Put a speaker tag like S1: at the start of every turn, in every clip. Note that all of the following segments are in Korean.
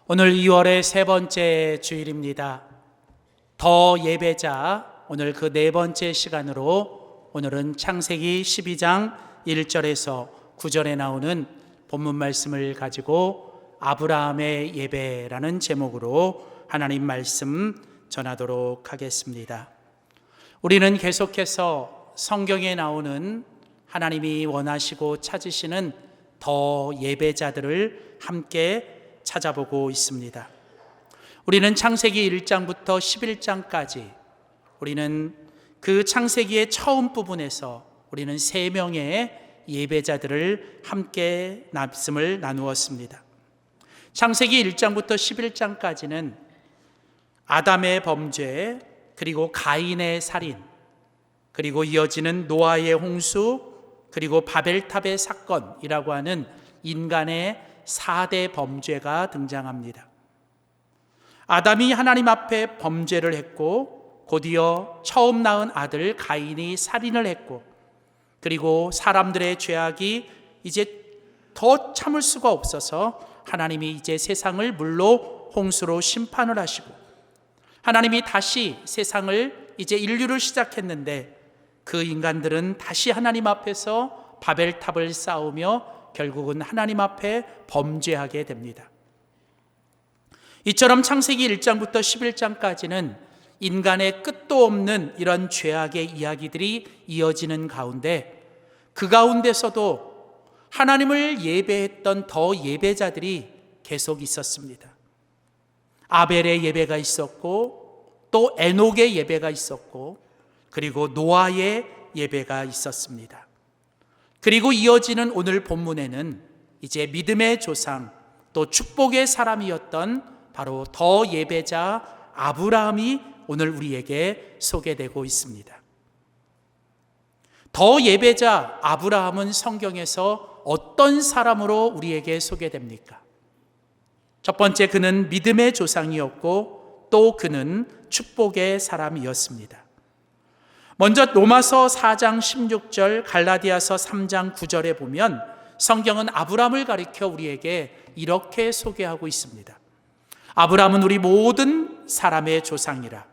S1: 오늘 2월의 세 번째 주일입니다. 더 예배자, 오늘 그 네 번째 시간으로 오늘은 창세기 12장 1절에서 9절에 나오는 본문 말씀을 가지고 아브라함의 예배라는 제목으로 하나님 말씀 전하도록 하겠습니다. 우리는 계속해서 성경에 나오는 하나님이 원하시고 찾으시는 더 예배자들을 함께 찾아보고 있습니다. 우리는 창세기 1장부터 11장까지 우리는 그 창세기의 처음 부분에서 우리는 세 명의 예배자들을 함께 말씀을 나누었습니다. 창세기 1장부터 11장까지는 아담의 범죄, 그리고 가인의 살인, 그리고 이어지는 노아의 홍수, 그리고 바벨탑의 사건이라고 하는 인간의 4대 범죄가 등장합니다. 아담이 하나님 앞에 범죄를 했고, 곧이어 처음 낳은 아들 가인이 살인을 했고, 그리고 사람들의 죄악이 이제 더 참을 수가 없어서 하나님이 이제 세상을 물로 홍수로 심판을 하시고, 하나님이 다시 세상을 이제 인류를 시작했는데 그 인간들은 다시 하나님 앞에서 바벨탑을 쌓으며 결국은 하나님 앞에 범죄하게 됩니다. 이처럼 창세기 1장부터 11장까지는 인간의 끝도 없는 이런 죄악의 이야기들이 이어지는 가운데, 그 가운데서도 하나님을 예배했던 더 예배자들이 계속 있었습니다. 아벨의 예배가 있었고, 또 에녹의 예배가 있었고, 그리고 노아의 예배가 있었습니다. 그리고 이어지는 오늘 본문에는 이제 믿음의 조상, 또 축복의 사람이었던 바로 더 예배자 아브라함이 오늘 우리에게 소개되고 있습니다. 더 예배자 아브라함은 성경에서 어떤 사람으로 우리에게 소개됩니까? 첫 번째, 그는 믿음의 조상이었고 또 그는 축복의 사람이었습니다. 먼저 로마서 4장 16절, 갈라디아서 3장 9절에 보면 성경은 아브라함을 가리켜 우리에게 이렇게 소개하고 있습니다. 아브라함은 우리 모든 사람의 조상이라.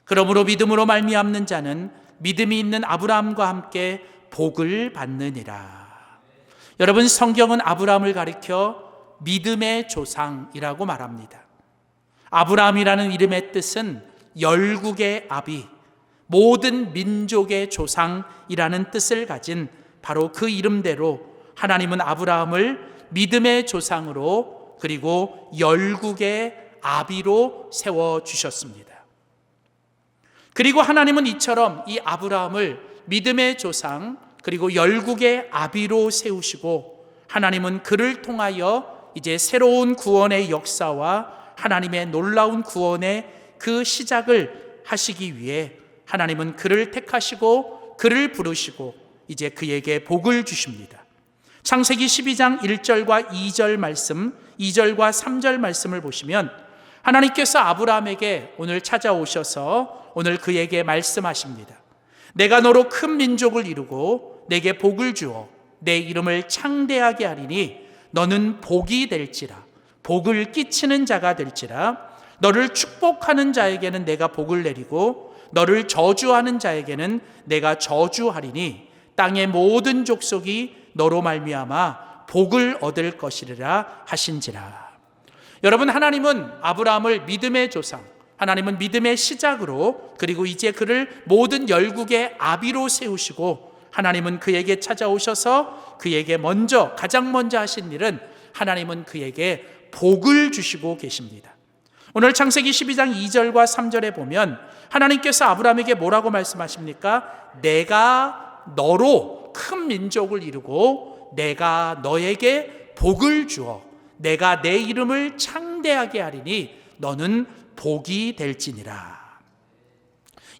S1: 그러므로 믿음으로 말미암는 자는 믿음이 있는 아브라함과 함께 복을 받느니라. 여러분, 성경은 아브라함을 가리켜 믿음의 조상이라고 말합니다. 아브라함이라는 이름의 뜻은 열국의 아비, 모든 민족의 조상이라는 뜻을 가진 바로 그 이름대로 하나님은 아브라함을 믿음의 조상으로, 그리고 열국의 아비로 세워주셨습니다. 그리고 하나님은 이처럼 이 아브라함을 믿음의 조상, 그리고 열국의 아비로 세우시고, 하나님은 그를 통하여 이제 새로운 구원의 역사와 하나님의 놀라운 구원의 그 시작을 하시기 위해 하나님은 그를 택하시고 그를 부르시고 이제 그에게 복을 주십니다. 창세기 12장 1절과 2절 말씀, 2절과 3절 말씀을 보시면 하나님께서 아브라함에게 오늘 찾아오셔서 오늘 그에게 말씀하십니다. 내가 너로 큰 민족을 이루고 내게 복을 주어 내 이름을 창대하게 하리니 너는 복이 될지라, 복을 끼치는 자가 될지라. 너를 축복하는 자에게는 내가 복을 내리고 너를 저주하는 자에게는 내가 저주하리니 땅의 모든 족속이 너로 말미암아 복을 얻을 것이리라 하신지라. 여러분, 하나님은 아브라함을 믿음의 조상, 하나님은 믿음의 시작으로, 그리고 이제 그를 모든 열국의 아비로 세우시고, 하나님은 그에게 찾아오셔서 그에게 가장 먼저 하신 일은 하나님은 그에게 복을 주시고 계십니다. 오늘 창세기 12장 2절과 3절에 보면 하나님께서 아브라함에게 뭐라고 말씀하십니까? 내가 너로 큰 민족을 이루고 내가 너에게 복을 주어 내가 내 이름을 창대하게 하리니 너는 복이 될지니라.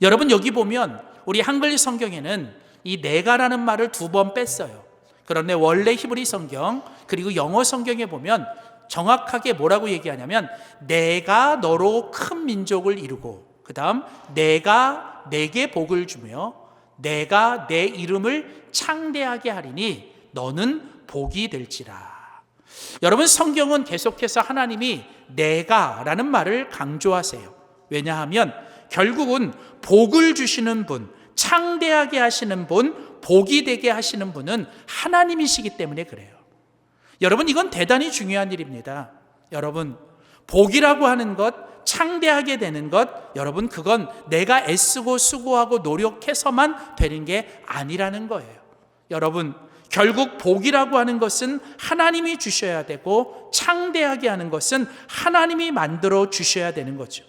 S1: 여러분, 여기 보면 우리 한글 성경에는 이 내가라는 말을 2번 뺐어요. 그런데 원래 히브리 성경 그리고 영어 성경에 보면 정확하게 뭐라고 얘기하냐면 내가 너로 큰 민족을 이루고, 그 다음 내가 내게 복을 주며 내가 내 이름을 창대하게 하리니 너는 복이 될지라. 여러분, 성경은 계속해서 하나님이 내가라는 말을 강조하세요. 왜냐하면 결국은 복을 주시는 분, 창대하게 하시는 분, 복이 되게 하시는 분은 하나님이시기 때문에 그래요. 여러분, 이건 대단히 중요한 일입니다. 여러분, 복이라고 하는 것, 창대하게 되는 것, 여러분, 그건 내가 애쓰고 수고하고 노력해서만 되는 게 아니라는 거예요. 여러분, 결국 복이라고 하는 것은 하나님이 주셔야 되고, 창대하게 하는 것은 하나님이 만들어 주셔야 되는 거죠.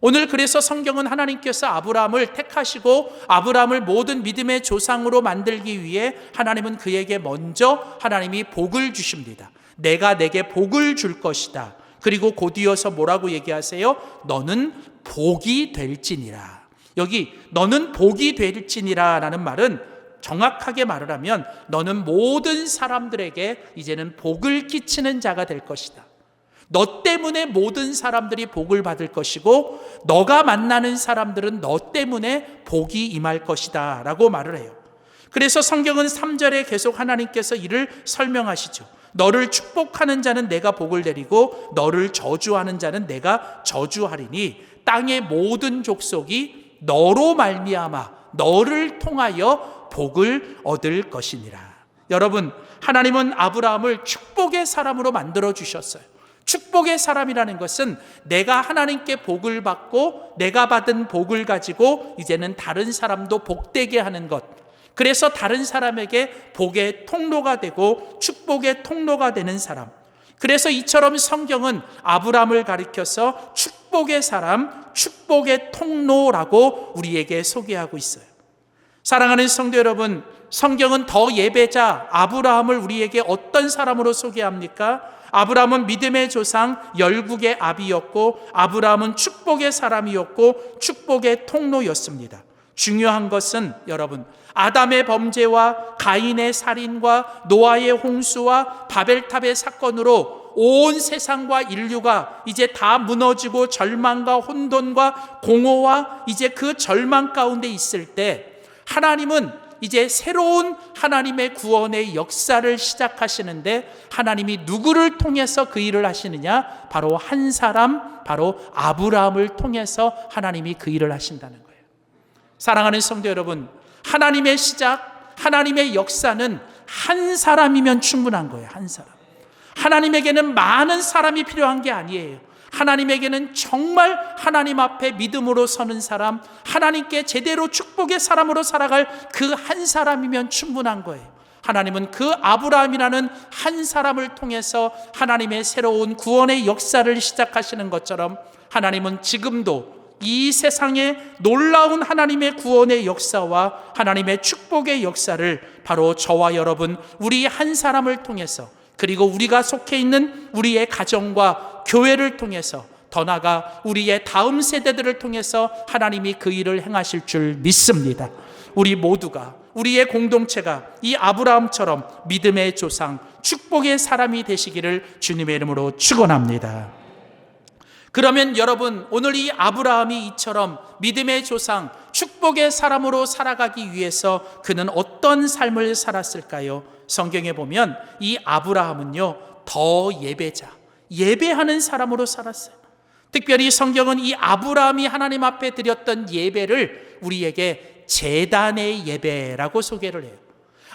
S1: 오늘 그래서 성경은 하나님께서 아브라함을 택하시고 아브라함을 모든 믿음의 조상으로 만들기 위해 하나님은 그에게 먼저 하나님이 복을 주십니다. 내가 내게 복을 줄 것이다. 그리고 곧이어서 뭐라고 얘기하세요? 너는 복이 될지니라. 여기 너는 복이 될지니라 라는 말은 정확하게 말을 하면 너는 모든 사람들에게 이제는 복을 끼치는 자가 될 것이다. 너 때문에 모든 사람들이 복을 받을 것이고 너가 만나는 사람들은 너 때문에 복이 임할 것이다 라고 말을 해요. 그래서 성경은 3절에 계속 하나님께서 이를 설명하시죠. 너를 축복하는 자는 내가 복을 내리고 너를 저주하는 자는 내가 저주하리니 땅의 모든 족속이 너로 말미암아 너를 통하여 복을 얻을 것이니라. 여러분, 하나님은 아브라함을 축복의 사람으로 만들어 주셨어요. 축복의 사람이라는 것은 내가 하나님께 복을 받고 내가 받은 복을 가지고 이제는 다른 사람도 복되게 하는 것, 그래서 다른 사람에게 복의 통로가 되고 축복의 통로가 되는 사람. 그래서 이처럼 성경은 아브라함을 가리켜서 축복의 사람, 축복의 통로라고 우리에게 소개하고 있어요. 사랑하는 성도 여러분, 성경은 더 예배자 아브라함을 우리에게 어떤 사람으로 소개합니까? 아브라함은 믿음의 조상 열국의 아비였고 아브라함은 축복의 사람이었고 축복의 통로였습니다. 중요한 것은 여러분, 아담의 범죄와 가인의 살인과 노아의 홍수와 바벨탑의 사건으로 온 세상과 인류가 이제 다 무너지고 절망과 혼돈과 공허와 이제 그 절망 가운데 있을 때 하나님은 이제 새로운 하나님의 구원의 역사를 시작하시는데 하나님이 누구를 통해서 그 일을 하시느냐? 바로 한 사람, 바로 아브라함을 통해서 하나님이 그 일을 하신다는 거예요. 사랑하는 성도 여러분, 하나님의 시작, 하나님의 역사는 한 사람이면 충분한 거예요. 한 사람. 하나님에게는 많은 사람이 필요한 게 아니에요. 하나님에게는 정말 하나님 앞에 믿음으로 서는 사람, 하나님께 제대로 축복의 사람으로 살아갈 그 한 사람이면 충분한 거예요. 하나님은 그 아브라함이라는 한 사람을 통해서 하나님의 새로운 구원의 역사를 시작하시는 것처럼 하나님은 지금도 이 세상에 놀라운 하나님의 구원의 역사와 하나님의 축복의 역사를 바로 저와 여러분, 우리 한 사람을 통해서, 그리고 우리가 속해 있는 우리의 가정과 교회를 통해서, 더 나아가 우리의 다음 세대들을 통해서 하나님이 그 일을 행하실 줄 믿습니다. 우리 모두가, 우리의 공동체가 이 아브라함처럼 믿음의 조상, 축복의 사람이 되시기를 주님의 이름으로 축원합니다. 그러면 여러분, 오늘 이 아브라함이 이처럼 믿음의 조상, 축복의 사람으로 살아가기 위해서 그는 어떤 삶을 살았을까요? 성경에 보면 이 아브라함은요, 더 예배자, 예배하는 사람으로 살았어요. 특별히 성경은 이 아브라함이 하나님 앞에 드렸던 예배를 우리에게 제단의 예배라고 소개를 해요.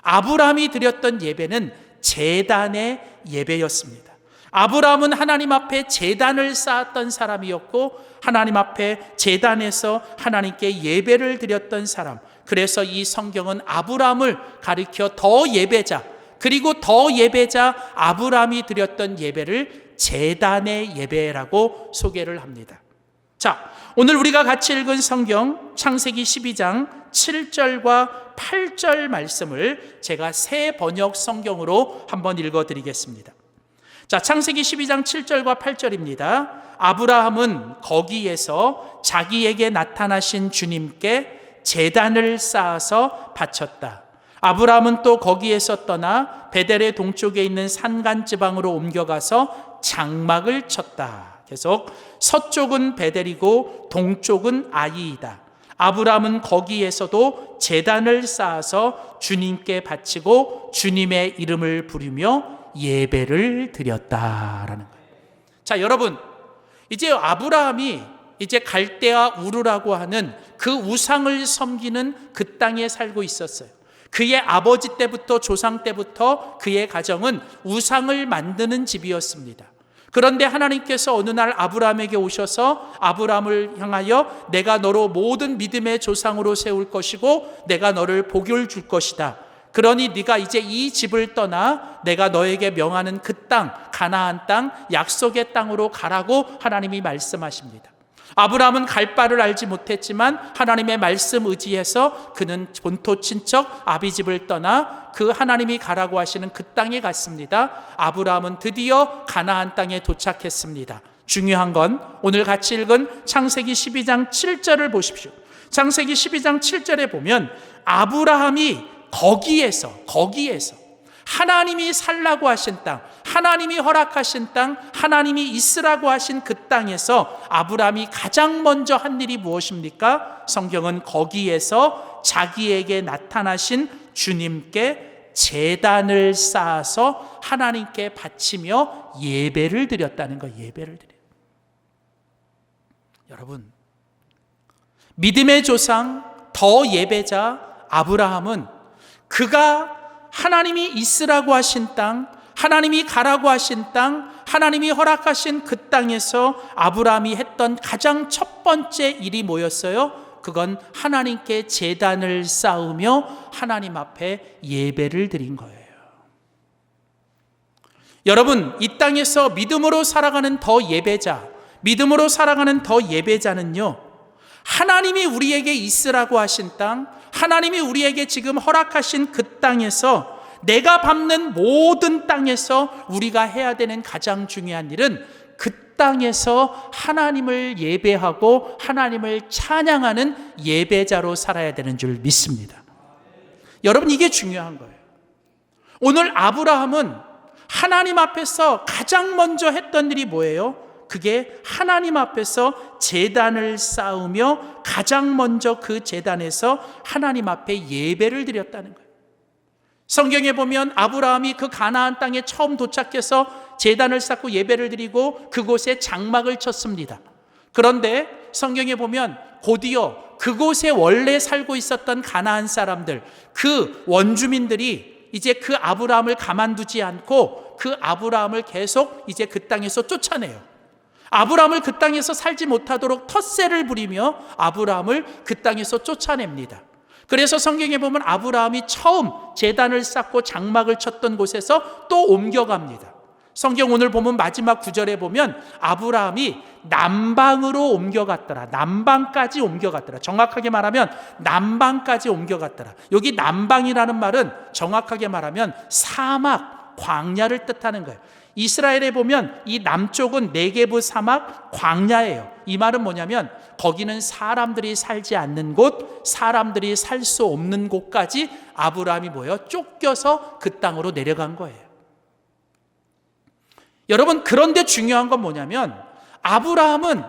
S1: 아브라함이 드렸던 예배는 제단의 예배였습니다. 아브라함은 하나님 앞에 제단을 쌓았던 사람이었고 하나님 앞에 제단에서 하나님께 예배를 드렸던 사람. 그래서 이 성경은 아브라함을 가리켜 더 예배자, 그리고 더 예배자 아브라함이 드렸던 예배를 제단의 예배라고 소개를 합니다. 자, 오늘 우리가 같이 읽은 성경 창세기 12장 7절과 8절 말씀을 제가 새 번역 성경으로 한번 읽어드리겠습니다. 자, 창세기 12장 7절과 8절입니다. 아브라함은 거기에서 자기에게 나타나신 주님께 제단을 쌓아서 바쳤다. 아브라함은 또 거기에서 떠나 베델의 동쪽에 있는 산간 지방으로 옮겨가서 장막을 쳤다. 계속 서쪽은 베델이고 동쪽은 아이이다. 아브라함은 거기에서도 제단을 쌓아서 주님께 바치고 주님의 이름을 부르며 예배를 드렸다라는 거예요. 자, 여러분, 이제 아브라함이 이제 갈대아 우르라고 하는 그 우상을 섬기는 그 땅에 살고 있었어요. 그의 아버지 때부터 조상 때부터 그의 가정은 우상을 만드는 집이었습니다. 그런데 하나님께서 어느 날 아브라함에게 오셔서 아브라함을 향하여 내가 너로 모든 믿음의 조상으로 세울 것이고 내가 너를 복을 줄 것이다. 그러니 네가 이제 이 집을 떠나 내가 너에게 명하는 그 땅, 가나안 땅, 약속의 땅으로 가라고 하나님이 말씀하십니다. 아브라함은 갈 바를 알지 못했지만 하나님의 말씀 의지해서 그는 본토 친척 아비집을 떠나 그 하나님이 가라고 하시는 그 땅에 갔습니다. 아브라함은 드디어 가나안 땅에 도착했습니다. 중요한 건 오늘 같이 읽은 창세기 12장 7절을 보십시오. 창세기 12장 7절에 보면 아브라함이 거기에서 하나님이 살라고 하신 땅, 하나님이 허락하신 땅, 하나님이 있으라고 하신 그 땅에서 아브라함이 가장 먼저 한 일이 무엇입니까? 성경은 거기에서 자기에게 나타나신 주님께 제단을 쌓아서 하나님께 바치며 예배를 드렸다는 거, 예배를 드려요. 여러분, 믿음의 조상, 더 예배자 아브라함은 그가 하나님이 있으라고 하신 땅, 하나님이 가라고 하신 땅, 하나님이 허락하신 그 땅에서 아브라함이 했던 가장 첫 번째 일이 뭐였어요? 그건 하나님께 제단을 쌓으며 하나님 앞에 예배를 드린 거예요. 여러분, 이 땅에서 믿음으로 살아가는 더 예배자, 믿음으로 살아가는 더 예배자는요, 하나님이 우리에게 있으라고 하신 땅, 하나님이 우리에게 지금 허락하신 그 땅에서 내가 밟는 모든 땅에서 우리가 해야 되는 가장 중요한 일은 그 땅에서 하나님을 예배하고 하나님을 찬양하는 예배자로 살아야 되는 줄 믿습니다. 여러분, 이게 중요한 거예요. 오늘 아브라함은 하나님 앞에서 가장 먼저 했던 일이 뭐예요? 그게 하나님 앞에서 제단을 쌓으며 가장 먼저 그 제단에서 하나님 앞에 예배를 드렸다는 거예요. 성경에 보면 아브라함이 그 가나안 땅에 처음 도착해서 제단을 쌓고 예배를 드리고 그곳에 장막을 쳤습니다. 그런데 성경에 보면 곧이어 그곳에 원래 살고 있었던 가나안 사람들, 그 원주민들이 이제 그 아브라함을 가만두지 않고 그 아브라함을 계속 이제 그 땅에서 쫓아내요. 아브라함을 그 땅에서 살지 못하도록 텃세를 부리며 아브라함을 그 땅에서 쫓아냅니다. 그래서 성경에 보면 아브라함이 처음 제단을 쌓고 장막을 쳤던 곳에서 또 옮겨갑니다. 성경 오늘 보면 마지막 구절에 보면 아브라함이 남방으로 옮겨갔더라. 남방까지 옮겨갔더라. 정확하게 말하면 남방까지 옮겨갔더라. 여기 남방이라는 말은 정확하게 말하면 사막, 광야를 뜻하는 거예요. 이스라엘에 보면 이 남쪽은 네게브 사막 광야예요. 이 말은 뭐냐면 거기는 사람들이 살지 않는 곳, 사람들이 살 수 없는 곳까지 아브라함이 쫓겨서 그 땅으로 내려간 거예요. 여러분, 그런데 중요한 건 뭐냐면 아브라함은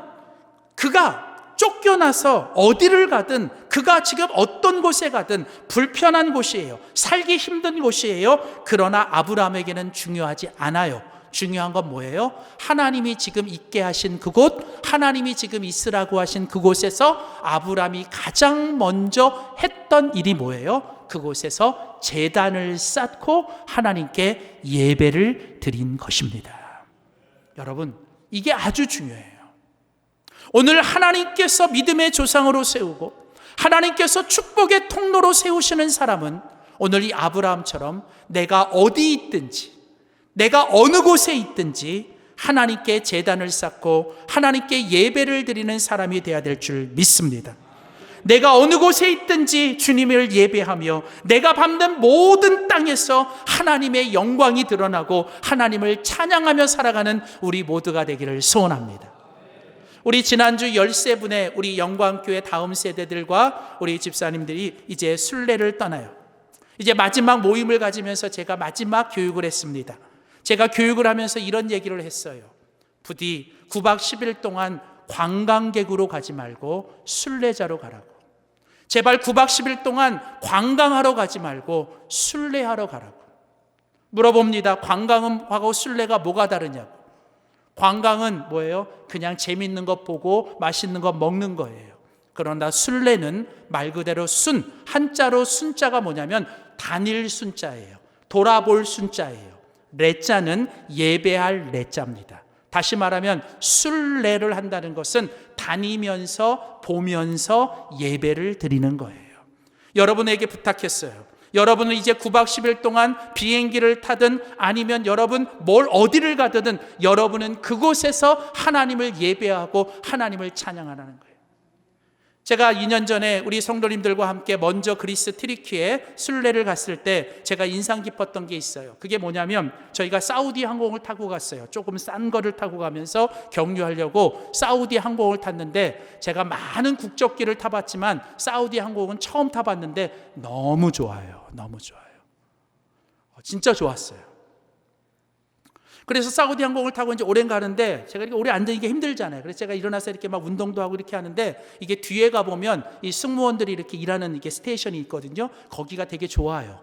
S1: 그가 쫓겨나서 어디를 가든 그가 지금 어떤 곳에 가든 불편한 곳이에요. 살기 힘든 곳이에요. 그러나 아브라함에게는 중요하지 않아요. 중요한 건 뭐예요? 하나님이 지금 있게 하신 그곳, 하나님이 지금 있으라고 하신 그곳에서 아브라함이 가장 먼저 했던 일이 뭐예요? 그곳에서 제단을 쌓고 하나님께 예배를 드린 것입니다. 여러분, 이게 아주 중요해요. 오늘 하나님께서 믿음의 조상으로 세우고 하나님께서 축복의 통로로 세우시는 사람은 오늘 이 아브라함처럼 내가 어디 있든지, 내가 어느 곳에 있든지 하나님께 제단을 쌓고 하나님께 예배를 드리는 사람이 되어야 될 줄 믿습니다. 내가 어느 곳에 있든지 주님을 예배하며 내가 밟는 모든 땅에서 하나님의 영광이 드러나고 하나님을 찬양하며 살아가는 우리 모두가 되기를 소원합니다. 우리 지난주 13분의 우리 영광교회 다음 세대들과 우리 집사님들이 이제 순례를 떠나요. 이제 마지막 모임을 가지면서 제가 마지막 교육을 했습니다. 제가 교육을 하면서 이런 얘기를 했어요. 부디 9박 10일 동안 관광객으로 가지 말고 순례자로 가라고. 제발 9박 10일 동안 관광하러 가지 말고 순례하러 가라고. 물어봅니다. 관광하고 순례가 뭐가 다르냐고. 관광은 뭐예요? 그냥 재밌는 것 보고 맛있는 것 먹는 거예요. 그러나 순례는 말 그대로 한자로 순자가 뭐냐면 다닐 순자예요. 돌아볼 순자예요. 레자는 예배할 레자입니다. 다시 말하면 순례를 한다는 것은 다니면서 보면서 예배를 드리는 거예요. 여러분에게 부탁했어요. 여러분은 이제 9박 10일 동안 비행기를 타든 아니면 여러분 어디를 가든 여러분은 그곳에서 하나님을 예배하고 하나님을 찬양하라는 거예요. 제가 2년 전에 우리 성도님들과 함께 먼저 그리스 트리키에 순례를 갔을 때 제가 인상 깊었던 게 있어요. 그게 뭐냐면 저희가 사우디 항공을 타고 갔어요. 조금 싼 거를 타고 가면서 격려하려고 사우디 항공을 탔는데 제가 많은 국적기를 타봤지만 사우디 항공은 처음 타봤는데 너무 좋아요. 너무 좋아요. 진짜 좋았어요. 그래서 사우디 항공을 타고 이제 오래 가는데 제가 이렇게 오래 앉으니까 힘들잖아요. 그래서 제가 일어나서 이렇게 막 운동도 하고 이렇게 하는데 이게 뒤에 가보면 이 승무원들이 이렇게 일하는 이게 스테이션이 있거든요. 거기가 되게 좋아요.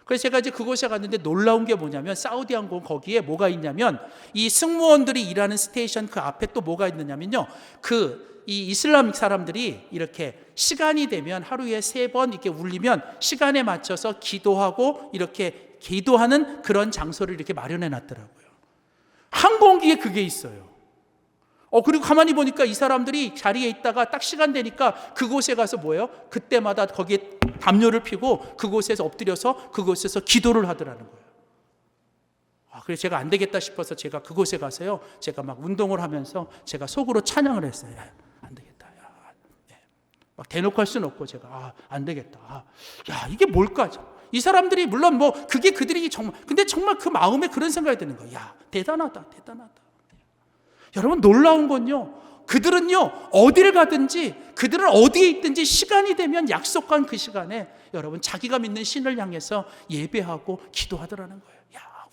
S1: 그래서 제가 이제 그곳에 갔는데 놀라운 게 뭐냐면 사우디 항공 거기에 뭐가 있냐면 이 승무원들이 일하는 스테이션 그 앞에 또 뭐가 있느냐면요. 이 이슬람 사람들이 이렇게 시간이 되면 하루에 3번 이렇게 울리면 시간에 맞춰서 기도하고 이렇게 기도하는 그런 장소를 이렇게 마련해 놨더라고요. 항공기에 그게 있어요. 그리고 가만히 보니까 이 사람들이 자리에 있다가 딱 시간 되니까 그곳에 가서 뭐예요? 그때마다 거기에 담요를 피고 그곳에서 엎드려서 그곳에서 기도를 하더라는 거예요. 그래서 제가 안 되겠다 싶어서 제가 그곳에 가서요. 제가 막 운동을 하면서 제가 속으로 찬양을 했어요. 안 되겠다. 막 대놓고 할 수는 없고 제가 안 되겠다. 이게 뭘까? 이 사람들이 물론 그게 그들이 근데 정말 그 마음에 그런 생각이 드는 거예요. 대단하다. 여러분 놀라운 건요. 그들은요 어디를 가든지 그들은 어디에 있든지 시간이 되면 약속한 그 시간에 여러분 자기가 믿는 신을 향해서 예배하고 기도하더라는 거예요.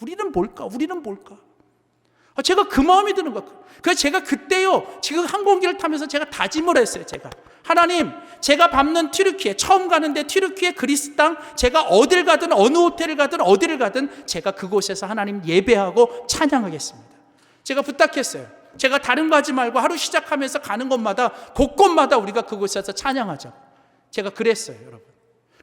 S1: 우리는 뭘까? 제가 그 마음이 드는 거예요. 그래서 제가 그때요 지금 항공기를 타면서 제가 다짐을 했어요. 하나님, 제가 밟는 튀르키예, 처음 가는데 튀르키예 그리스 땅, 제가 어딜 가든 어느 호텔을 가든 어디를 가든 제가 그곳에서 하나님 예배하고 찬양하겠습니다. 제가 부탁했어요. 제가 다른 거 하지 말고 하루 시작하면서 가는 곳마다 곳곳마다 우리가 그곳에서 찬양하자. 제가 그랬어요, 여러분.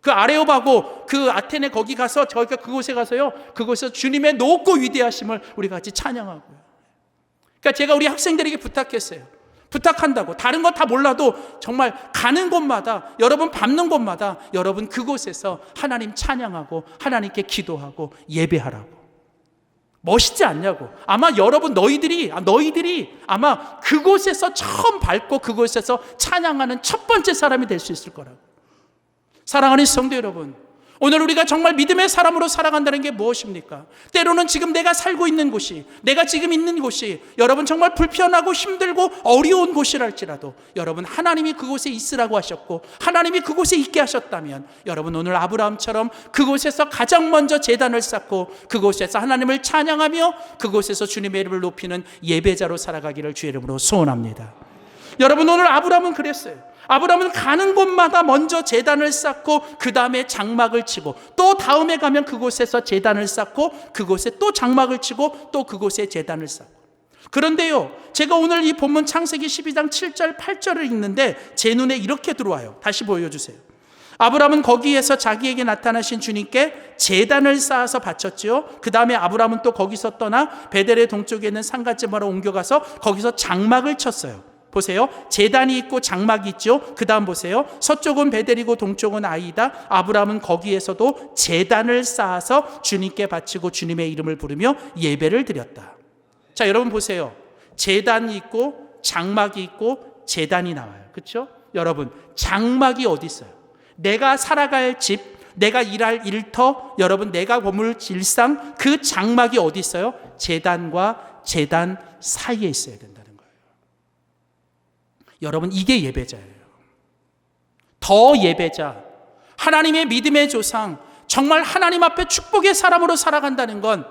S1: 그 아레오바고 그 아테네 거기 가서 저희가 그곳에 가서요. 그곳에서 주님의 높고 위대하심을 우리 같이 찬양하고요. 그러니까 제가 우리 학생들에게 부탁한다고. 다른 거 다 몰라도 정말 가는 곳마다 여러분 밟는 곳마다 여러분 그곳에서 하나님 찬양하고 하나님께 기도하고 예배하라고. 멋있지 않냐고. 아마 여러분 너희들이 아마 그곳에서 처음 밟고 그곳에서 찬양하는 첫 번째 사람이 될 수 있을 거라고. 사랑하는 성도 여러분, 오늘 우리가 정말 믿음의 사람으로 살아간다는 게 무엇입니까? 때로는 지금 내가 살고 있는 곳이, 내가 지금 있는 곳이 여러분 정말 불편하고 힘들고 어려운 곳이랄지라도 여러분 하나님이 그곳에 있으라고 하셨고 하나님이 그곳에 있게 하셨다면 여러분 오늘 아브라함처럼 그곳에서 가장 먼저 제단을 쌓고 그곳에서 하나님을 찬양하며 그곳에서 주님의 이름을 높이는 예배자로 살아가기를 주의 이름으로 소원합니다. 여러분 오늘 아브라함은 그랬어요. 아브라함은 가는 곳마다 먼저 제단을 쌓고 그 다음에 장막을 치고 또 다음에 가면 그곳에서 제단을 쌓고 그곳에 또 장막을 치고 또 그곳에 제단을 쌓고. 그런데요 제가 오늘 이 본문 창세기 12장 7절 8절을 읽는데 제 눈에 이렇게 들어와요. 다시 보여주세요. 아브라함은 거기에서 자기에게 나타나신 주님께 제단을 쌓아서 바쳤지요. 그 다음에 아브라함은 또 거기서 떠나 베델의 동쪽에 있는 산갓집으로 옮겨가서 거기서 장막을 쳤어요. 보세요. 제단이 있고 장막이 있죠. 그 다음 보세요. 서쪽은 베델이고 동쪽은 아이다. 아브라함은 거기에서도 제단을 쌓아서 주님께 바치고 주님의 이름을 부르며 예배를 드렸다. 자, 여러분 보세요. 제단이 있고 장막이 있고 제단이 나와요. 그렇죠? 여러분 장막이 어디 있어요? 내가 살아갈 집, 내가 일할 일터, 여러분 내가 머물 일상, 그 장막이 어디 있어요? 제단과 제단 사이에 있어야 된다는 거예요. 여러분 이게 예배자예요. 더 예배자, 하나님의 믿음의 조상, 정말 하나님 앞에 축복의 사람으로 살아간다는 건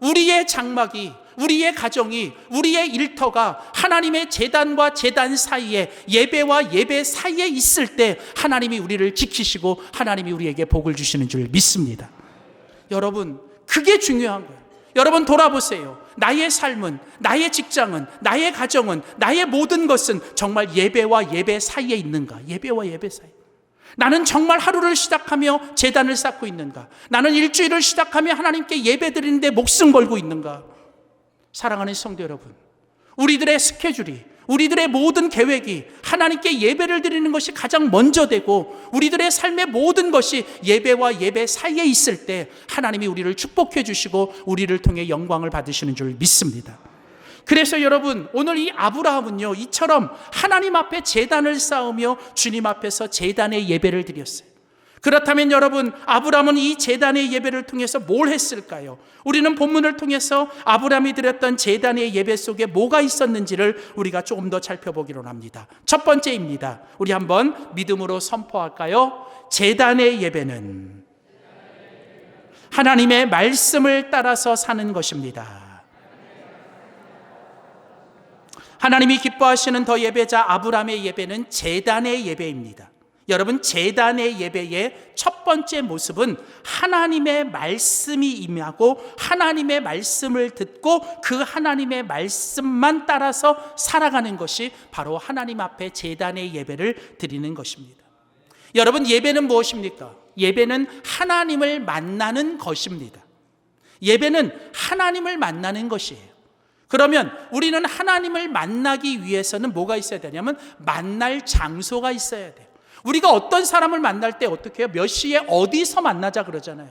S1: 우리의 장막이, 우리의 가정이, 우리의 일터가 하나님의 제단과 제단 사이에, 예배와 예배 사이에 있을 때 하나님이 우리를 지키시고 하나님이 우리에게 복을 주시는 줄 믿습니다. 여러분 그게 중요한 거예요. 여러분 돌아보세요. 나의 삶은, 나의 직장은, 나의 가정은, 나의 모든 것은 정말 예배와 예배 사이에 있는가? 예배와 예배 사이. 나는 정말 하루를 시작하며 제단을 쌓고 있는가? 나는 일주일을 시작하며 하나님께 예배 드리는데 목숨 걸고 있는가? 사랑하는 성도 여러분, 우리들의 스케줄이, 우리들의 모든 계획이 하나님께 예배를 드리는 것이 가장 먼저 되고 우리들의 삶의 모든 것이 예배와 예배 사이에 있을 때 하나님이 우리를 축복해 주시고 우리를 통해 영광을 받으시는 줄 믿습니다. 그래서 여러분, 오늘 이 아브라함은요, 이처럼 하나님 앞에 제단을 쌓으며 주님 앞에서 제단의 예배를 드렸어요. 그렇다면 여러분, 아브라함은 이 제단의 예배를 통해서 뭘 했을까요? 우리는 본문을 통해서 아브라함이 드렸던 제단의 예배 속에 뭐가 있었는지를 우리가 조금 더 살펴보기로 합니다. 첫 번째입니다. 우리 한번 믿음으로 선포할까요? 제단의 예배는 하나님의 말씀을 따라서 사는 것입니다. 하나님이 기뻐하시는 더 예배자 아브라함의 예배는 제단의 예배입니다. 여러분, 제단의 예배의 첫 번째 모습은 하나님의 말씀이 임하고 하나님의 말씀을 듣고 그 하나님의 말씀만 따라서 살아가는 것이 바로 하나님 앞에 제단의 예배를 드리는 것입니다. 여러분, 예배는 무엇입니까? 예배는 하나님을 만나는 것입니다. 예배는 하나님을 만나는 것이에요. 그러면 우리는 하나님을 만나기 위해서는 뭐가 있어야 되냐면 만날 장소가 있어야 돼요. 우리가 어떤 사람을 만날 때 어떻게 해요? 몇 시에 어디서 만나자 그러잖아요.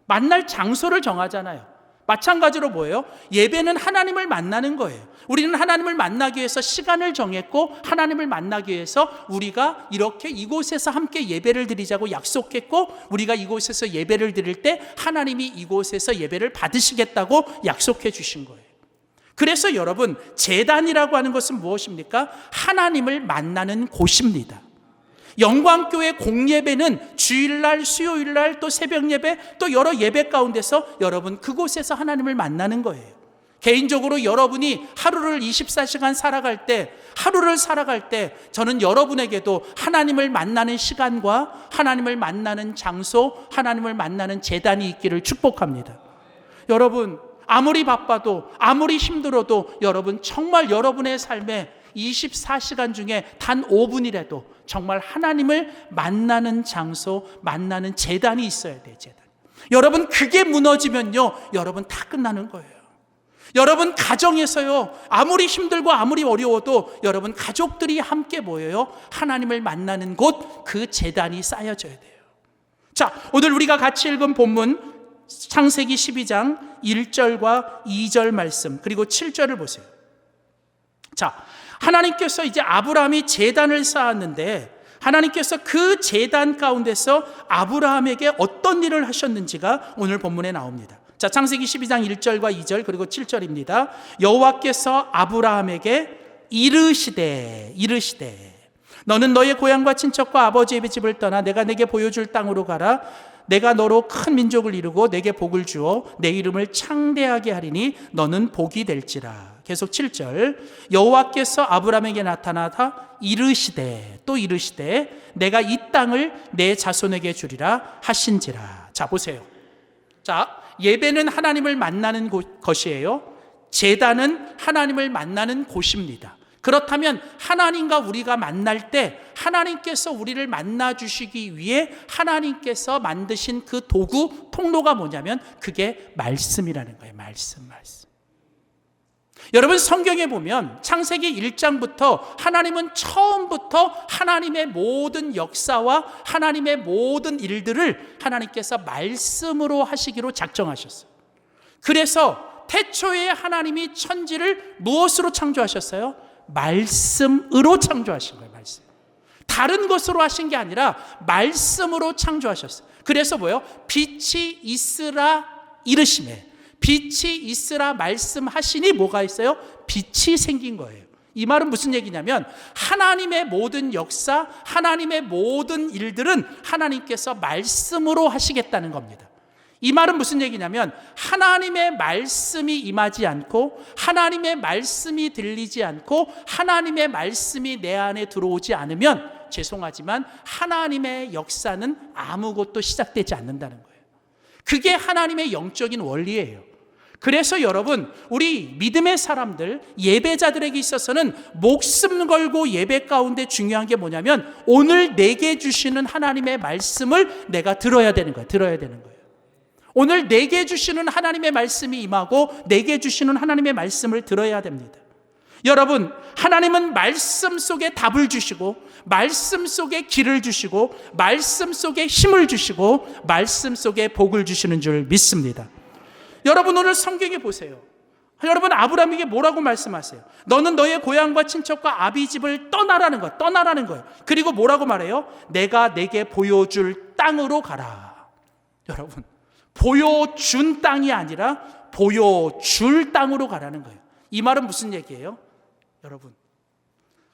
S1: 만날 장소를 정하잖아요. 마찬가지로 뭐예요? 예배는 하나님을 만나는 거예요. 우리는 하나님을 만나기 위해서 시간을 정했고 하나님을 만나기 위해서 우리가 이렇게 이곳에서 함께 예배를 드리자고 약속했고 우리가 이곳에서 예배를 드릴 때 하나님이 이곳에서 예배를 받으시겠다고 약속해 주신 거예요. 그래서 여러분, 제단이라고 하는 것은 무엇입니까? 하나님을 만나는 곳입니다. 영광교회 공예배는 주일날, 수요일날, 또 새벽예배, 또 여러 예배 가운데서 여러분 그곳에서 하나님을 만나는 거예요. 개인적으로 여러분이 하루를 24시간 살아갈 때 저는 여러분에게도 하나님을 만나는 시간과 하나님을 만나는 장소, 하나님을 만나는 제단이 있기를 축복합니다. 여러분, 아무리 바빠도 아무리 힘들어도 여러분 정말 여러분의 삶에 24시간 중에 단 5분이라도 정말 하나님을 만나는 장소, 만나는 제단이 있어야 돼요. 제단. 여러분, 그게 무너지면요, 여러분 다 끝나는 거예요. 여러분 가정에서요, 아무리 힘들고 아무리 어려워도 여러분 가족들이 함께 모여요, 하나님을 만나는 곳, 그 제단이 쌓여져야 돼요. 자, 오늘 우리가 같이 읽은 본문 창세기 12장 1절과 2절 말씀 그리고 7절을 보세요. 자, 하나님께서 이제 아브라함이 제단을 쌓았는데 하나님께서 그 제단 가운데서 아브라함에게 어떤 일을 하셨는지가 오늘 본문에 나옵니다. 자, 창세기 12장 1절과 2절 그리고 7절입니다. 여호와께서 아브라함에게 이르시되 너는 너의 고향과 친척과 아버지의 집을 떠나 내가 내게 보여줄 땅으로 가라. 내가 너로 큰 민족을 이루고 내게 복을 주어 내 이름을 창대하게 하리니 너는 복이 될지라. 계속 7절. 여호와께서 아브라함에게 나타나사 이르시되 또 이르시되 내가 이 땅을 내 자손에게 주리라 하신지라. 자, 보세요. 자, 예배는 하나님을 만나는 것이에요. 제단은 하나님을 만나는 곳입니다. 그렇다면 하나님과 우리가 만날 때 하나님께서 우리를 만나 주시기 위해 하나님께서 만드신 그 도구, 통로가 뭐냐면 그게 말씀이라는 거예요. 말씀. 여러분, 성경에 보면 창세기 1장부터 하나님은 처음부터 하나님의 모든 역사와 하나님의 모든 일들을 하나님께서 말씀으로 하시기로 작정하셨어요. 그래서 태초에 하나님이 천지를 무엇으로 창조하셨어요? 말씀으로 창조하신 거예요. 말씀. 다른 것으로 하신 게 아니라 말씀으로 창조하셨어요. 그래서 뭐예요? 빛이 있으라 이르시매, 빛이 있으라 말씀하시니 뭐가 있어요? 빛이 생긴 거예요. 이 말은 무슨 얘기냐면 하나님의 모든 역사, 하나님의 모든 일들은 하나님께서 말씀으로 하시겠다는 겁니다. 이 말은 무슨 얘기냐면 하나님의 말씀이 임하지 않고 하나님의 말씀이 들리지 않고 하나님의 말씀이 내 안에 들어오지 않으면 죄송하지만 하나님의 역사는 아무것도 시작되지 않는다는 거예요. 그게 하나님의 영적인 원리예요. 그래서 여러분, 우리 믿음의 사람들, 예배자들에게 있어서는 목숨 걸고 예배 가운데 중요한 게 뭐냐면 오늘 내게 주시는 하나님의 말씀을 내가 들어야 되는 거예요. 들어야 되는 거예요. 오늘 내게 주시는 하나님의 말씀이 임하고 내게 주시는 하나님의 말씀을 들어야 됩니다. 여러분, 하나님은 말씀 속에 답을 주시고 말씀 속에 길을 주시고 말씀 속에 힘을 주시고 말씀 속에 복을 주시는 줄 믿습니다. 여러분, 오늘 성경에 보세요. 여러분, 아브라함에게 뭐라고 말씀하세요? 너는 너의 고향과 친척과 아비 집을 떠나라는 거예요. 떠나라는 거예요. 그리고 뭐라고 말해요? 내가 내게 보여줄 땅으로 가라. 여러분, 보여준 땅이 아니라 보여줄 땅으로 가라는 거예요. 이 말은 무슨 얘기예요? 여러분,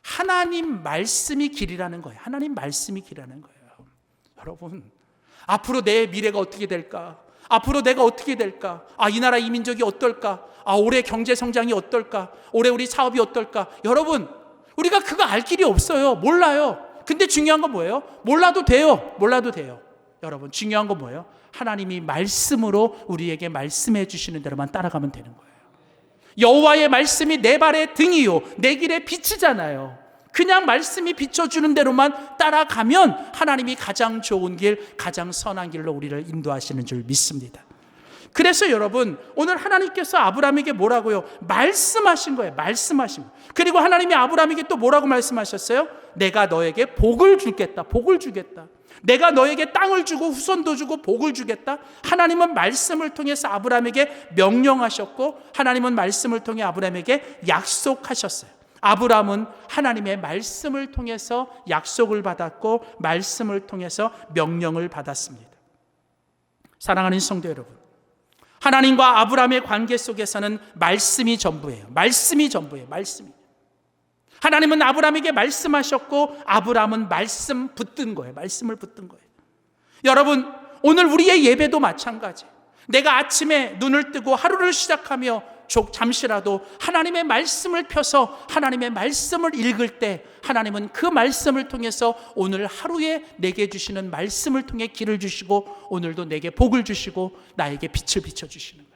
S1: 하나님 말씀이 길이라는 거예요. 하나님 말씀이 길이라는 거예요. 여러분, 앞으로 내 미래가 어떻게 될까? 앞으로 내가 어떻게 될까? 이 나라 이 민족이 어떨까? 올해 경제 성장이 어떨까? 올해 우리 사업이 어떨까? 여러분, 우리가 그거 알 길이 없어요. 몰라요. 근데 중요한 건 뭐예요? 몰라도 돼요. 몰라도 돼요. 여러분, 중요한 건 뭐예요? 하나님이 말씀으로 우리에게 말씀해 주시는 대로만 따라가면 되는 거예요. 여호와의 말씀이 내 발의 등이요 내 길의 빛이잖아요. 그냥 말씀이 비춰주는 대로만 따라가면 하나님이 가장 좋은 길, 가장 선한 길로 우리를 인도하시는 줄 믿습니다. 그래서 여러분, 오늘 하나님께서 아브라함에게 뭐라고요? 말씀하신 거예요. 말씀하신 거예요. 그리고 하나님이 아브라함에게 또 뭐라고 말씀하셨어요? 내가 너에게 복을 주겠다. 복을 주겠다. 내가 너에게 땅을 주고 후손도 주고 복을 주겠다. 하나님은 말씀을 통해서 아브라함에게 명령하셨고 하나님은 말씀을 통해 아브라함에게 약속하셨어요. 아브라함은 하나님의 말씀을 통해서 약속을 받았고 말씀을 통해서 명령을 받았습니다. 사랑하는 성도 여러분, 하나님과 아브라함의 관계 속에서는 말씀이 전부예요. 말씀이 전부예요. 말씀이. 하나님은 아브라함에게 말씀하셨고 아브라함은 말씀 붙든 거예요. 말씀을 붙든 거예요. 여러분, 오늘 우리의 예배도 마찬가지. 내가 아침에 눈을 뜨고 하루를 시작하며 잠시라도 하나님의 말씀을 펴서 하나님의 말씀을 읽을 때 하나님은 그 말씀을 통해서 오늘 하루에 내게 주시는 말씀을 통해 길을 주시고 오늘도 내게 복을 주시고 나에게 빛을 비춰주시는 거예요.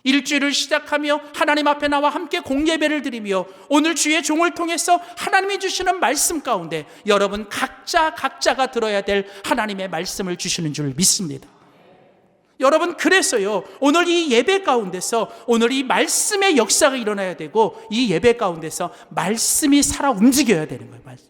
S1: 일주일을 시작하며 하나님 앞에 나와 함께 공예배를 드리며 오늘 주의 종을 통해서 하나님이 주시는 말씀 가운데 여러분 각자가 들어야 될 하나님의 말씀을 주시는 줄 믿습니다. 여러분, 그래서요, 오늘 이 예배 가운데서 오늘 이 말씀의 역사가 일어나야 되고 이 예배 가운데서 말씀이 살아 움직여야 되는 거예요. 말씀.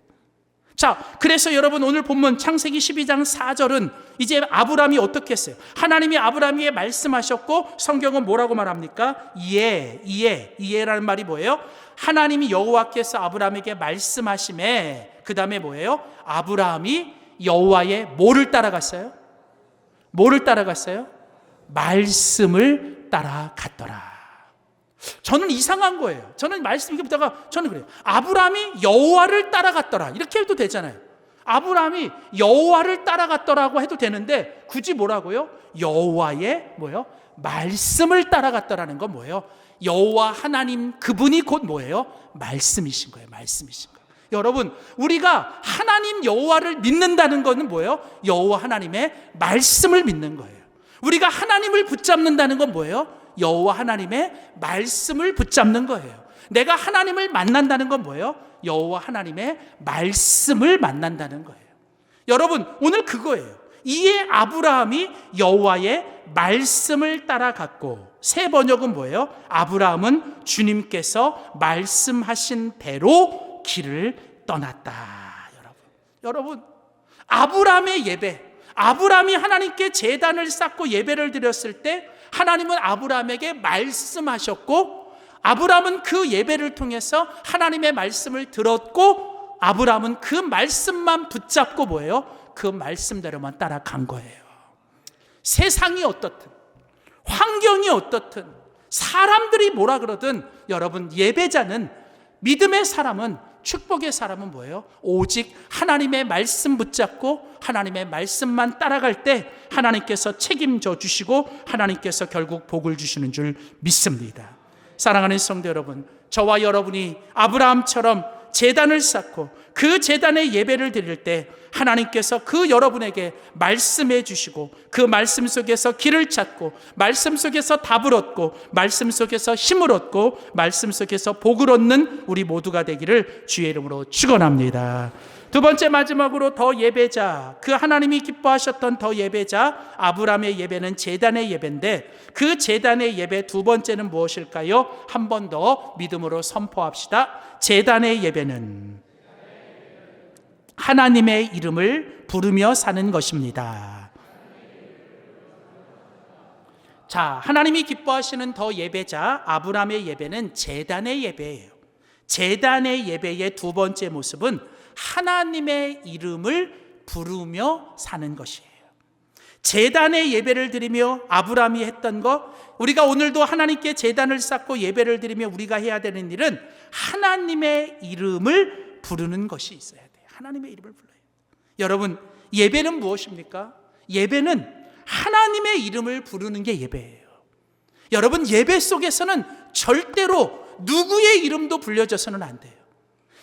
S1: 자, 그래서 여러분, 오늘 본문 창세기 12장 4절은 이제 아브라함이 어떻게 했어요? 하나님이 아브라함에게 말씀하셨고 성경은 뭐라고 말합니까? 이에라는 말이 뭐예요? 하나님이 여호와께서 아브라함에게 말씀하심에 그 다음에 뭐예요? 아브라함이 여호와의 뭐를 따라갔어요? 뭐를 따라갔어요? 말씀을 따라갔더라. 저는 이상한 거예요. 저는 말씀 이렇게 보다가 저는 그래요. 아브라함이 여호와를 따라갔더라. 이렇게 해도 되잖아요. 아브라함이 여호와를 따라갔더라고 해도 되는데 굳이 뭐라고요? 여호와의 뭐예요? 말씀을 따라갔더라는 건 뭐예요? 여호와 하나님 그분이 곧 뭐예요? 말씀이신 거예요. 말씀이신 거예요. 여러분, 우리가 하나님 여호와를 믿는다는 것은 뭐예요? 여호와 하나님의 말씀을 믿는 거예요. 우리가 하나님을 붙잡는다는 건 뭐예요? 여호와 하나님의 말씀을 붙잡는 거예요. 내가 하나님을 만난다는 건 뭐예요? 여호와 하나님의 말씀을 만난다는 거예요. 여러분, 오늘 그거예요. 이에 아브라함이 여호와의 말씀을 따라갔고 새 번역은 뭐예요? 아브라함은 주님께서 말씀하신 대로 길을 떠났다. 여러분, 아브라함의 예배, 아브라함이 하나님께 제단을 쌓고 예배를 드렸을 때 하나님은 아브라함에게 말씀하셨고 아브라함은 그 예배를 통해서 하나님의 말씀을 들었고 아브라함은 그 말씀만 붙잡고 뭐예요? 그 말씀대로만 따라간 거예요. 세상이 어떻든 환경이 어떻든 사람들이 뭐라 그러든 여러분, 예배자는 믿음의 사람은 축복의 사람은 뭐예요? 오직 하나님의 말씀 붙잡고 하나님의 말씀만 따라갈 때 하나님께서 책임져 주시고 하나님께서 결국 복을 주시는 줄 믿습니다. 사랑하는 성도 여러분, 저와 여러분이 아브라함처럼 제단을 쌓고 그 제단에 예배를 드릴 때 하나님께서 그 여러분에게 말씀해 주시고 그 말씀 속에서 길을 찾고 말씀 속에서 답을 얻고 말씀 속에서 힘을 얻고 말씀 속에서 복을 얻는 우리 모두가 되기를 주의 이름으로 축원합니다. 두 번째, 마지막으로 더 예배자, 그 하나님이 기뻐하셨던 더 예배자 아브라함의 예배는 제단의 예배인데, 그 제단의 예배 두 번째는 무엇일까요? 한 번 더 믿음으로 선포합시다. 제단의 예배는 하나님의 이름을 부르며 사는 것입니다. 자, 하나님이 기뻐하시는 더 예배자 아브라함의 예배는 제단의 예배예요. 제단의 예배의 두 번째 모습은 하나님의 이름을 부르며 사는 것이에요. 제단의 예배를 드리며 아브라함이 했던 것, 우리가 오늘도 하나님께 제단을 쌓고 예배를 드리며 우리가 해야 되는 일은 하나님의 이름을 부르는 것이 있어야 돼요. 하나님의 이름을 불러요. 여러분, 예배는 무엇입니까? 예배는 하나님의 이름을 부르는 게 예배예요. 여러분, 예배 속에서는 절대로 누구의 이름도 불려져서는 안 돼요.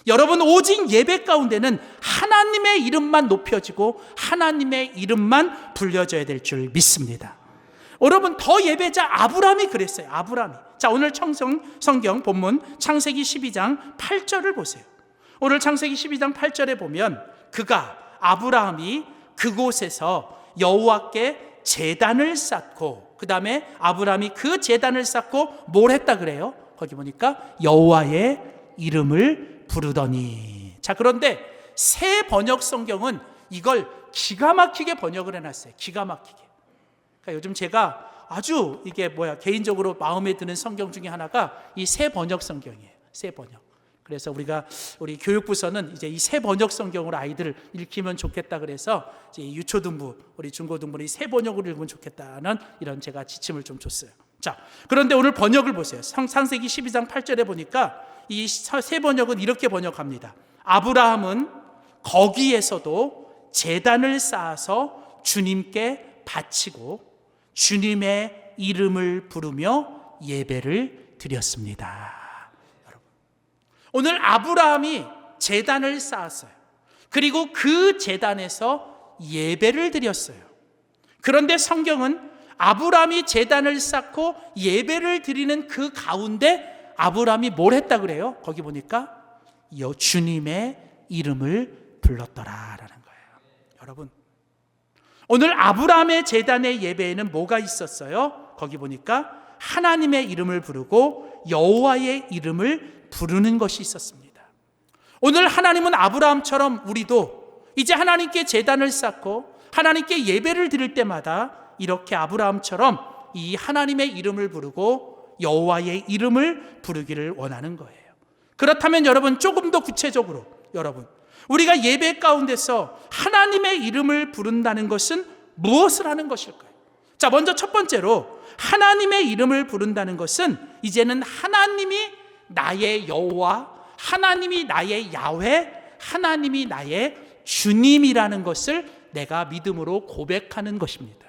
S1: 여러분, 오직 예배 가운데는 하나님의 이름만 높여지고 하나님의 이름만 불려져야 될 줄 믿습니다. 여러분, 더 예배자 아브라함이 그랬어요. 아브라함이. 자, 오늘 성경 본문 창세기 12장 8절을 보세요. 오늘 창세기 12장 8절에 보면 아브라함이 그곳에서 여호와께 제단을 쌓고, 그 다음에 아브라함이 그 제단을 쌓고 뭘 했다 그래요? 거기 보니까 여호와의 이름을 부르더니. 자, 그런데 새 번역 성경은 이걸 기가 막히게 번역을 해놨어요. 기가 막히게. 그러니까 요즘 제가 아주 개인적으로 마음에 드는 성경 중에 하나가 이 새 번역 성경이에요. 새 번역. 그래서 우리 교육부서는 이제 이 새 번역 성경으로 아이들을 읽히면 좋겠다 그래서 이제 유초등부, 우리 중고등부는 이 새 번역으로 읽으면 좋겠다는 이런 제가 지침을 좀 줬어요. 자, 그런데 오늘 번역을 보세요. 창세기 12장 8절에 보니까 이 새 번역은 이렇게 번역합니다. 아브라함은 거기에서도 제단을 쌓아서 주님께 바치고 주님의 이름을 부르며 예배를 드렸습니다. 여러분, 오늘 아브라함이 제단을 쌓았어요. 그리고 그 제단에서 예배를 드렸어요. 그런데 성경은 아브라함이 제단을 쌓고 예배를 드리는 그 가운데 아브라함이 뭘 했다 그래요? 거기 보니까 주님의 이름을 불렀더라라는 거예요. 여러분, 오늘 아브라함의 제단의 예배에는 뭐가 있었어요? 거기 보니까 하나님의 이름을 부르고 여호와의 이름을 부르는 것이 있었습니다. 오늘 하나님은 아브라함처럼 우리도 이제 하나님께 제단을 쌓고 하나님께 예배를 드릴 때마다 이렇게 아브라함처럼 이 하나님의 이름을 부르고 여호와의 이름을 부르기를 원하는 거예요. 그렇다면 여러분, 조금 더 구체적으로 여러분, 우리가 예배 가운데서 하나님의 이름을 부른다는 것은 무엇을 하는 것일까요? 자, 먼저 첫 번째로 하나님의 이름을 부른다는 것은 이제는 하나님이 나의 여호와, 하나님이 나의 야훼, 하나님이 나의 주님이라는 것을 내가 믿음으로 고백하는 것입니다.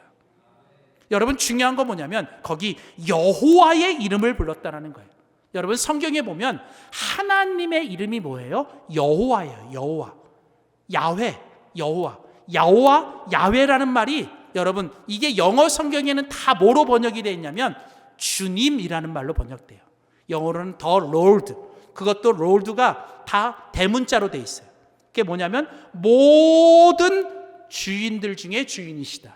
S1: 여러분, 중요한 건 뭐냐면 거기 여호와의 이름을 불렀다는 거예요. 여러분, 성경에 보면 하나님의 이름이 뭐예요? 여호와예요. 여호와, 야훼, 여호와, 야훼라는 말이 여러분, 이게 영어 성경에는 다 뭐로 번역이 되어 있냐면 주님이라는 말로 번역돼요. 영어로는 the Lord, 그것도 Lord가 다 대문자로 되어 있어요. 그게 뭐냐면 모든 주인들 중에 주인이시다,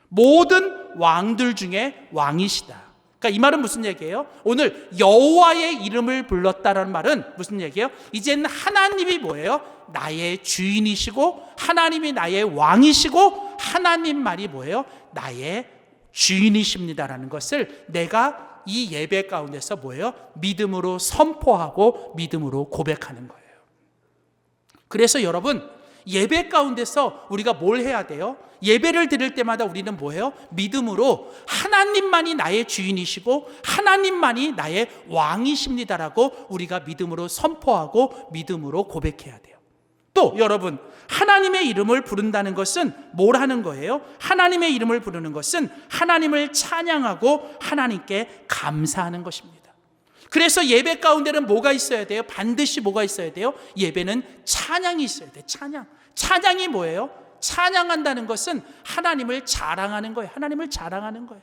S1: 모든 왕들 중에 왕이시다. 그러니까 이 말은 무슨 얘기예요? 오늘 여호와의 이름을 불렀다라는 말은 무슨 얘기예요? 이제는 하나님이 뭐예요? 나의 주인이시고 하나님이 나의 왕이시고 하나님만이 뭐예요? 나의 주인이십니다라는 것을 내가 이 예배 가운데서 뭐예요? 믿음으로 선포하고 믿음으로 고백하는 거예요. 그래서 여러분, 예배 가운데서 우리가 뭘 해야 돼요? 예배를 드릴 때마다 우리는 뭐예요? 믿음으로 하나님만이 나의 주인이시고 하나님만이 나의 왕이십니다라고 우리가 믿음으로 선포하고 믿음으로 고백해야 돼요. 또 여러분, 하나님의 이름을 부른다는 것은 뭘 하는 거예요? 하나님의 이름을 부르는 것은 하나님을 찬양하고 하나님께 감사하는 것입니다. 그래서 예배 가운데는 뭐가 있어야 돼요? 반드시 뭐가 있어야 돼요? 예배는 찬양이 있어야 돼요. 찬양이 뭐예요? 찬양한다는 것은 하나님을 자랑하는 거예요. 하나님을 자랑하는 거예요.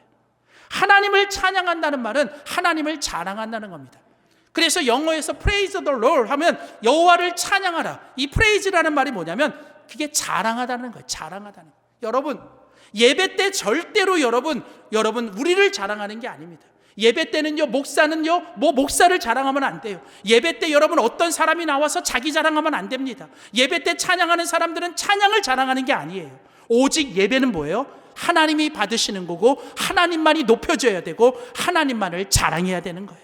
S1: 하나님을 찬양한다는 말은 하나님을 자랑한다는 겁니다. 그래서 영어에서 praise the Lord 하면 여호와를 찬양하라. 이 praise라는 말이 뭐냐면 그게 자랑하다는 거예요. 자랑하다는 거예요. 여러분, 예배 때 절대로 여러분 우리를 자랑하는 게 아닙니다. 예배 때는요, 목사는요, 목사를 자랑하면 안 돼요. 예배 때 여러분 어떤 사람이 나와서 자기 자랑하면 안 됩니다. 예배 때 찬양하는 사람들은 찬양을 자랑하는 게 아니에요. 오직 예배는 뭐예요? 하나님이 받으시는 거고 하나님만이 높여져야 되고 하나님만을 자랑해야 되는 거예요.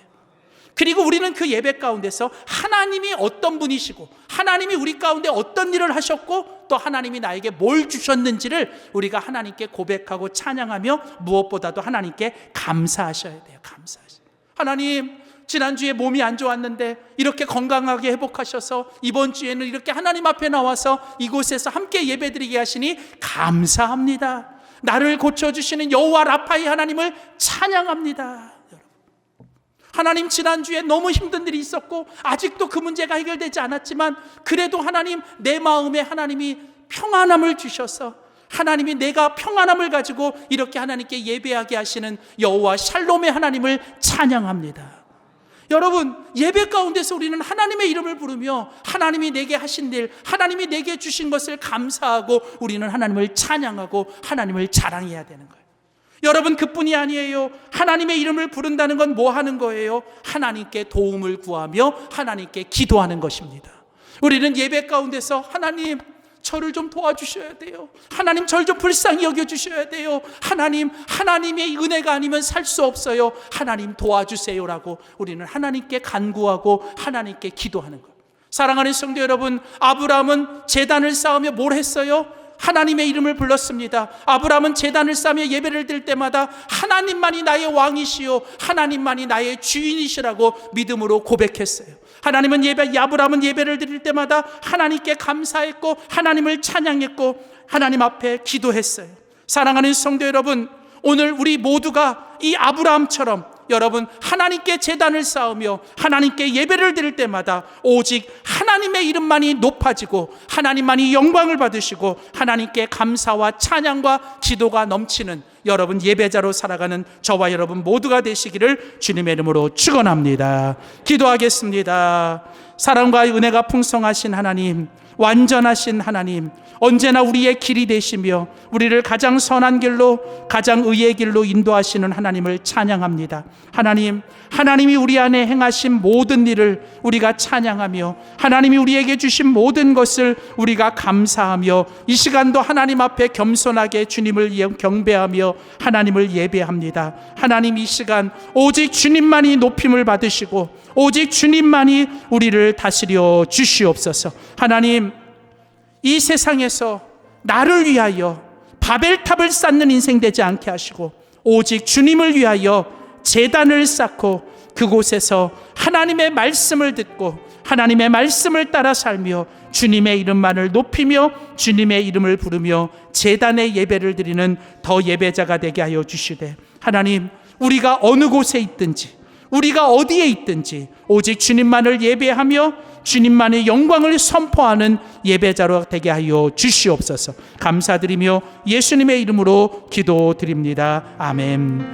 S1: 그리고 우리는 그 예배 가운데서 하나님이 어떤 분이시고 하나님이 우리 가운데 어떤 일을 하셨고 또 하나님이 나에게 뭘 주셨는지를 우리가 하나님께 고백하고 찬양하며 무엇보다도 하나님께 감사하셔야 돼요. 감사하셔야 돼요. 하나님, 지난주에 몸이 안 좋았는데 이렇게 건강하게 회복하셔서 이번 주에는 이렇게 하나님 앞에 나와서 이곳에서 함께 예배드리게 하시니 감사합니다. 나를 고쳐주시는 여호와 라파의 하나님을 찬양합니다. 하나님, 지난주에 너무 힘든 일이 있었고 아직도 그 문제가 해결되지 않았지만 그래도 하나님, 내 마음에 하나님이 평안함을 주셔서 하나님이 내가 평안함을 가지고 이렇게 하나님께 예배하게 하시는 여호와 샬롬의 하나님을 찬양합니다. 여러분, 예배 가운데서 우리는 하나님의 이름을 부르며 하나님이 내게 하신 일, 하나님이 내게 주신 것을 감사하고 우리는 하나님을 찬양하고 하나님을 자랑해야 되는 거예요. 여러분, 그뿐이 아니에요. 하나님의 이름을 부른다는 건 뭐 하는 거예요? 하나님께 도움을 구하며 하나님께 기도하는 것입니다. 우리는 예배 가운데서 하나님, 저를 좀 도와주셔야 돼요. 하나님, 저를 좀 불쌍히 여겨주셔야 돼요. 하나님, 하나님의 은혜가 아니면 살 수 없어요. 하나님 도와주세요라고 우리는 하나님께 간구하고 하나님께 기도하는 것. 사랑하는 성도 여러분, 아브라함은 제단을 쌓으며 뭘 했어요? 하나님의 이름을 불렀습니다. 아브라함은 제단을 쌓으며 예배를 드릴 때마다 하나님만이 나의 왕이시요 하나님만이 나의 주인이시라고 믿음으로 고백했어요. 아브라함은 예배를 드릴 때마다 하나님께 감사했고 하나님을 찬양했고 하나님 앞에 기도했어요. 사랑하는 성도 여러분, 오늘 우리 모두가 이 아브라함처럼 여러분, 하나님께 제단을 쌓으며 하나님께 예배를 드릴 때마다 오직 하나님의 이름만이 높아지고 하나님만이 영광을 받으시고 하나님께 감사와 찬양과 기도가 넘치는 여러분 예배자로 살아가는 저와 여러분 모두가 되시기를 주님의 이름으로 축원합니다. 기도하겠습니다. 사랑과 은혜가 풍성하신 하나님, 완전하신 하나님, 언제나 우리의 길이 되시며 우리를 가장 선한 길로, 가장 의의 길로 인도하시는 하나님을 찬양합니다. 하나님이 우리 안에 행하신 모든 일을 우리가 찬양하며 하나님이 우리에게 주신 모든 것을 우리가 감사하며 이 시간도 하나님 앞에 겸손하게 주님을 경배하며 하나님을 예배합니다. 하나님, 이 시간 오직 주님만이 높임을 받으시고 오직 주님만이 우리를 다스려 주시옵소서. 하나님, 이 세상에서 나를 위하여 바벨탑을 쌓는 인생 되지 않게 하시고 오직 주님을 위하여 제단을 쌓고 그곳에서 하나님의 말씀을 듣고 하나님의 말씀을 따라 살며 주님의 이름만을 높이며 주님의 이름을 부르며 제단의 예배를 드리는 더 예배자가 되게 하여 주시되, 하나님, 우리가 어느 곳에 있든지 우리가 어디에 있든지 오직 주님만을 예배하며 주님만의 영광을 선포하는 예배자로 되게 하여 주시옵소서. 감사드리며 예수님의 이름으로 기도드립니다. 아멘.